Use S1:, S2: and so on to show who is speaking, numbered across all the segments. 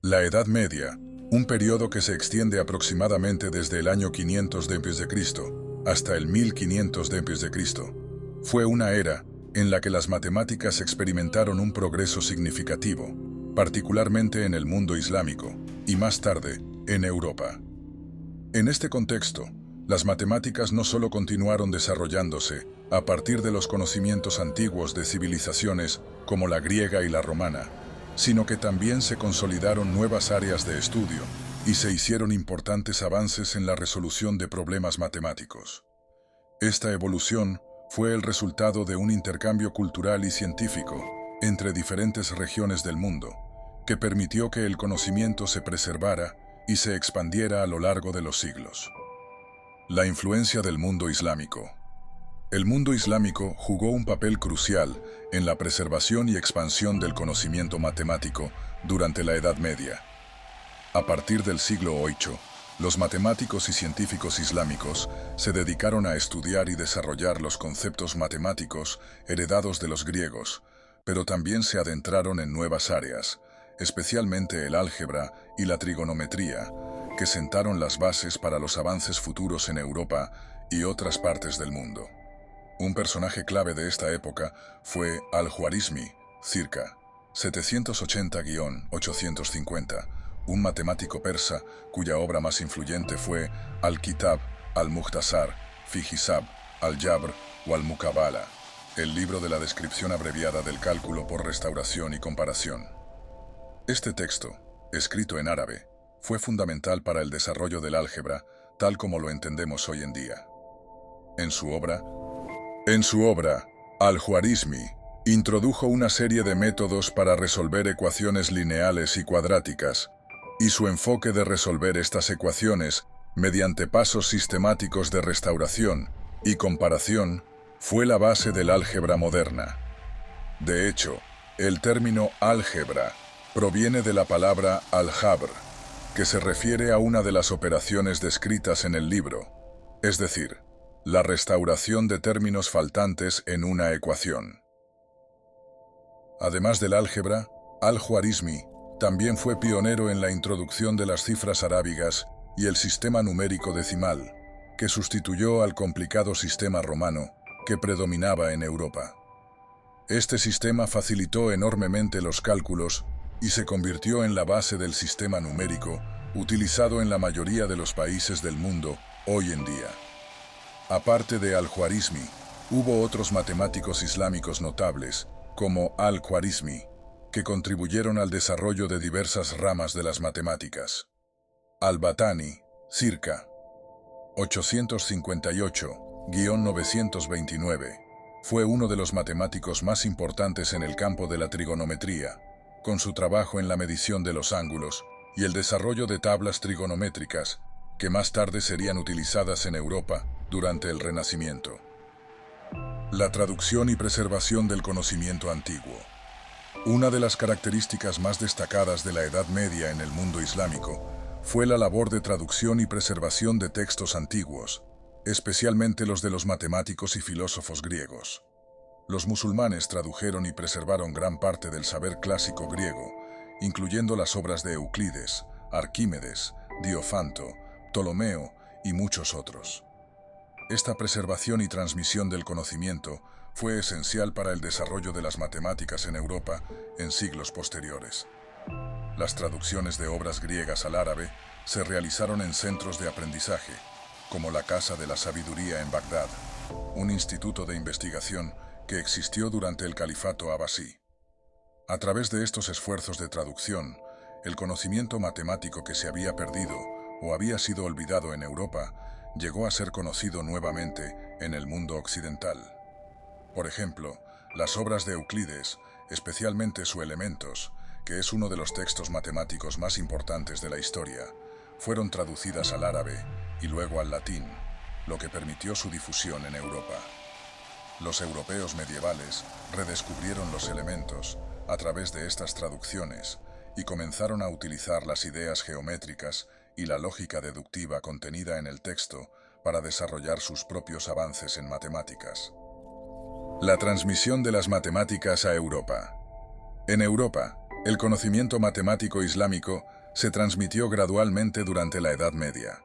S1: La Edad Media, un periodo que se extiende aproximadamente desde el año 500 d.C. hasta el 1500 d.C., fue una era en la que las matemáticas experimentaron un progreso significativo, particularmente en el mundo islámico y más tarde en Europa. En este contexto, las matemáticas no solo continuaron desarrollándose a partir de los conocimientos antiguos de civilizaciones como la griega y la romana, sino que también se consolidaron nuevas áreas de estudio y se hicieron importantes avances en la resolución de problemas matemáticos. Esta evolución fue el resultado de un intercambio cultural y científico entre diferentes regiones del mundo, que permitió que el conocimiento se preservara y se expandiera a lo largo de los siglos. La influencia del mundo islámico. El mundo islámico jugó un papel crucial en la preservación y expansión del conocimiento matemático durante la Edad Media. A partir del siglo VIII, los matemáticos y científicos islámicos se dedicaron a estudiar y desarrollar los conceptos matemáticos heredados de los griegos, pero también se adentraron en nuevas áreas, especialmente el álgebra y la trigonometría, que sentaron las bases para los avances futuros en Europa y otras partes del mundo. Un personaje clave de esta época fue Al-Juarizmi, circa 780-850, un matemático persa cuya obra más influyente fue Al-Kitab, Al-Mukhtasar, fi Hisab, Al-Jabr o Al-Muqabala, el libro de la descripción abreviada del cálculo por restauración y comparación. Este texto, escrito en árabe, fue fundamental para el desarrollo del álgebra tal como lo entendemos hoy en día. En su obra, Al-Juarizmi introdujo una serie de métodos para resolver ecuaciones lineales y cuadráticas, y su enfoque de resolver estas ecuaciones mediante pasos sistemáticos de restauración y comparación fue la base del álgebra moderna. De hecho, el término álgebra proviene de la palabra al-jabr, que se refiere a una de las operaciones descritas en el libro, es decir, la restauración de términos faltantes en una ecuación. Además del álgebra, Al-Juarizmi también fue pionero en la introducción de las cifras arábigas y el sistema numérico decimal, que sustituyó al complicado sistema romano que predominaba en Europa. Este sistema facilitó enormemente los cálculos y se convirtió en la base del sistema numérico utilizado en la mayoría de los países del mundo hoy en día. Aparte de Al-Juarizmi, hubo otros matemáticos islámicos notables, como Al-Khwarizmi, que contribuyeron al desarrollo de diversas ramas de las matemáticas. Al-Battani, circa 858-929, fue uno de los matemáticos más importantes en el campo de la trigonometría, con su trabajo en la medición de los ángulos y el desarrollo de tablas trigonométricas, que más tarde serían utilizadas en Europa durante el Renacimiento. La traducción y preservación del conocimiento antiguo. Una de las características más destacadas de la Edad Media en el mundo islámico fue la labor de traducción y preservación de textos antiguos, especialmente los de los matemáticos y filósofos griegos. Los musulmanes tradujeron y preservaron gran parte del saber clásico griego, incluyendo las obras de Euclides, Arquímedes, Diofanto, Ptolomeo y muchos otros. Esta preservación y transmisión del conocimiento fue esencial para el desarrollo de las matemáticas en Europa en siglos posteriores. Las traducciones de obras griegas al árabe se realizaron en centros de aprendizaje, como la Casa de la Sabiduría en Bagdad, un instituto de investigación que existió durante el califato abasí. A través de estos esfuerzos de traducción, el conocimiento matemático que se había perdido o había sido olvidado en Europa llegó a ser conocido nuevamente en el mundo occidental. Por ejemplo, las obras de Euclides, especialmente su Elementos, que es uno de los textos matemáticos más importantes de la historia, fueron traducidas al árabe y luego al latín, lo que permitió su difusión en Europa. Los europeos medievales redescubrieron los elementos a través de estas traducciones y comenzaron a utilizar las ideas geométricas y la lógica deductiva contenida en el texto para desarrollar sus propios avances en matemáticas. La transmisión de las matemáticas a Europa. En Europa, El conocimiento matemático islámico se transmitió gradualmente durante la Edad Media.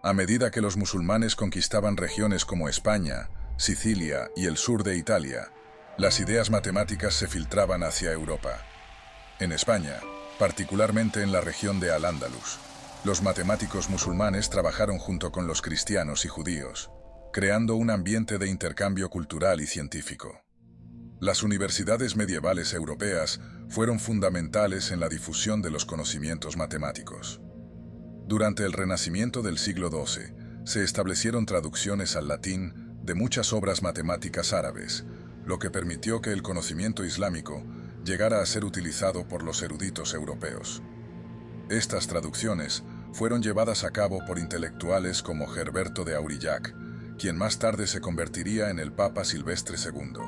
S1: A medida que los musulmanes conquistaban regiones como España, Sicilia y el sur de Italia, las ideas matemáticas se filtraban hacia Europa. En España, particularmente en la región de Al-Ándalus, los matemáticos musulmanes trabajaron junto con los cristianos y judíos, creando un ambiente de intercambio cultural y científico. Las universidades medievales europeas fueron fundamentales en la difusión de los conocimientos matemáticos. Durante el Renacimiento del siglo XII, se establecieron traducciones al latín de muchas obras matemáticas árabes, lo que permitió que el conocimiento islámico llegara a ser utilizado por los eruditos europeos. Estas traducciones fueron llevadas a cabo por intelectuales como Gerberto de Aurillac, quien más tarde se convertiría en el Papa Silvestre II,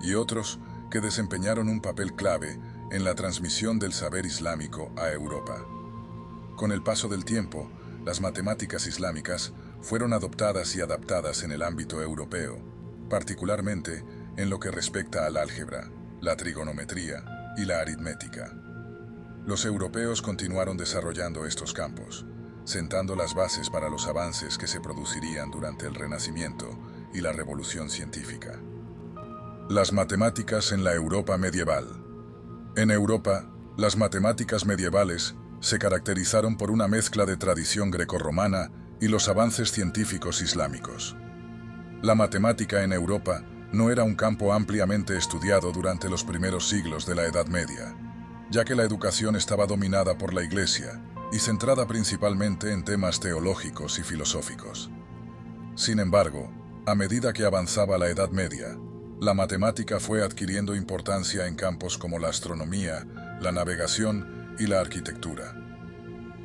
S1: y otros que desempeñaron un papel clave en la transmisión del saber islámico a Europa. Con el paso del tiempo, las matemáticas islámicas fueron adoptadas y adaptadas en el ámbito europeo, particularmente en lo que respecta al álgebra, la trigonometría y la aritmética. Los europeos continuaron desarrollando estos campos, sentando las bases para los avances que se producirían durante el Renacimiento y la Revolución Científica. Las matemáticas en la Europa medieval. En Europa, las matemáticas medievales se caracterizaron por una mezcla de tradición grecorromana y los avances científicos islámicos. La matemática en Europa no era un campo ampliamente estudiado durante los primeros siglos de la Edad Media, ya que la educación estaba dominada por la Iglesia y centrada principalmente en temas teológicos y filosóficos. Sin embargo, a medida que avanzaba la Edad Media, la matemática fue adquiriendo importancia en campos como la astronomía, la navegación y la arquitectura.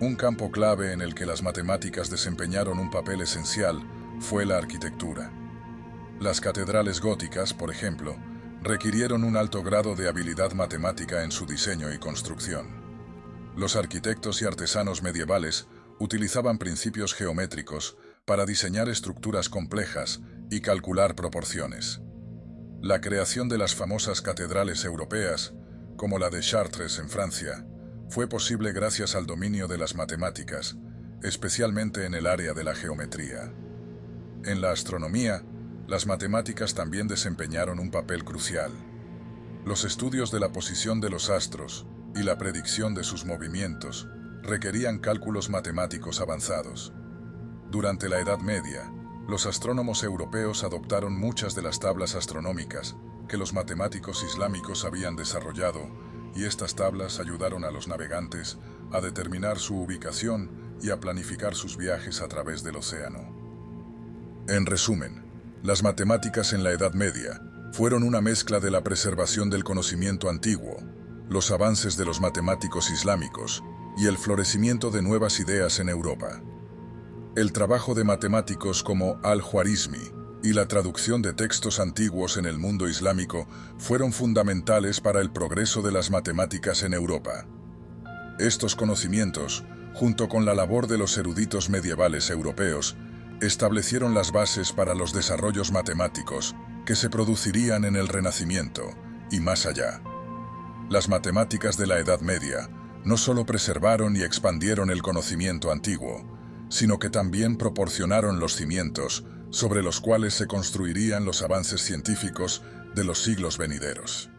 S1: Un campo clave en el que las matemáticas desempeñaron un papel esencial fue la arquitectura. Las catedrales góticas, por ejemplo, requirieron un alto grado de habilidad matemática en su diseño y construcción. Los arquitectos y artesanos medievales utilizaban principios geométricos para diseñar estructuras complejas y calcular proporciones. La creación de las famosas catedrales europeas, como la de Chartres en Francia, fue posible gracias al dominio de las matemáticas, especialmente en el área de la geometría. En la astronomía, las matemáticas también desempeñaron un papel crucial. Los estudios de la posición de los astros y la predicción de sus movimientos requerían cálculos matemáticos avanzados. Durante la Edad Media, los astrónomos europeos adoptaron muchas de las tablas astronómicas que los matemáticos islámicos habían desarrollado, y estas tablas ayudaron a los navegantes a determinar su ubicación y a planificar sus viajes a través del océano. En resumen, las matemáticas en la Edad Media fueron una mezcla de la preservación del conocimiento antiguo, los avances de los matemáticos islámicos y el florecimiento de nuevas ideas en Europa. El trabajo de matemáticos como Al-Khwarizmi y la traducción de textos antiguos en el mundo islámico fueron fundamentales para el progreso de las matemáticas en Europa. Estos conocimientos, junto con la labor de los eruditos medievales europeos, establecieron las bases para los desarrollos matemáticos que se producirían en el Renacimiento y más allá. Las matemáticas de la Edad Media no solo preservaron y expandieron el conocimiento antiguo, sino que también proporcionaron los cimientos sobre los cuales se construirían los avances científicos de los siglos venideros.